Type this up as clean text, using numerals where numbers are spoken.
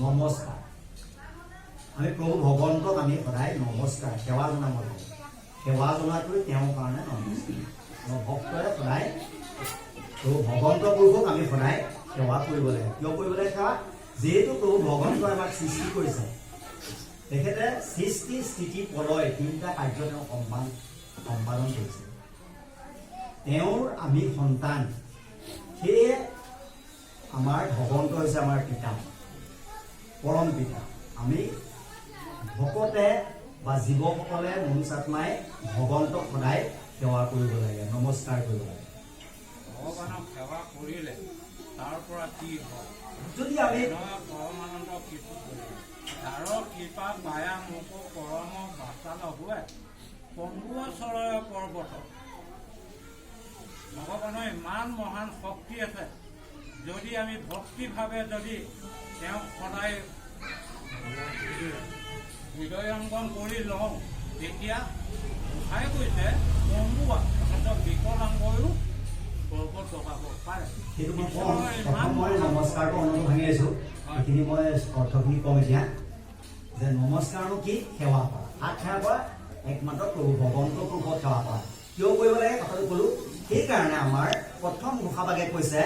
নমস্কাৰ আমি প্ৰভু ভগৱন্তক আমি সদায় নমস্কাৰ সেৱা জনাব লাগে সেৱা জনাটোৱে তেওঁৰ কাৰণে নমস্কাৰ আমাৰ ভক্তৰে সদায় প্ৰভু ভগৱন্ত পুৰুষক আমি সদায় সেৱা কৰিব লাগে কিয় কৰিব লাগে সেৱা যিহেতু প্ৰভু ভগৱন্তই আমাক সৃষ্টি কৰিছে তেখেতে সৃষ্টি স্থিতি প্ৰলয় তিনিটা কাৰ্য তেওঁ সম্পাদন কৰিছে তেওঁৰ আমি সন্তান সেয়ে আমাৰ ভগৱন্ত হৈছে আমাৰ পিতা পৰম পিতা আমি ভকতে বা জীৱসকলে মনুষ্যাত্মাই ভগৱন্তক সদায় সেৱা কৰিব লাগে নমস্কাৰ কৰিব লাগে ভগৱানক সেৱা কৰিলে তাৰ পৰা কি হয় যদি আমি পৰমানন্দ কিছু কৰিলে তাৰ কৃপা মায়া মোক পৰম বাচাল হোৱে পংগুৱা চৰয় পৰ্বত ভগৱানৰ ইমান মহান শক্তি আছে যদি আমি ভক্তিভাৱে যদি তেওঁক সদায় হৃদয়ংগন কৰি লওঁ তেতিয়া গোসাঁই কৈছে পংগুৱা অৰ্থাৎ বিকলাংগয়ো পৰ্বত বগাব পাৰে সেইটো মই কম প্ৰথম মই নমস্কাৰটো অনুৰোধ ভাঙি আছোঁ এইখিনি মই অৰ্থখিনি কম এতিয়া যে নমস্কাৰনো কি সেৱা কৰা হাত সেৱা কৰা একমাত্ৰ প্ৰভু ভগৱন্ত পুৰুষক সেৱা কৰা কিয় কৰিব লাগে কথাটো ক'লো সেইকাৰণে আমাৰ প্ৰথম ঘোষাভাগে কৈছে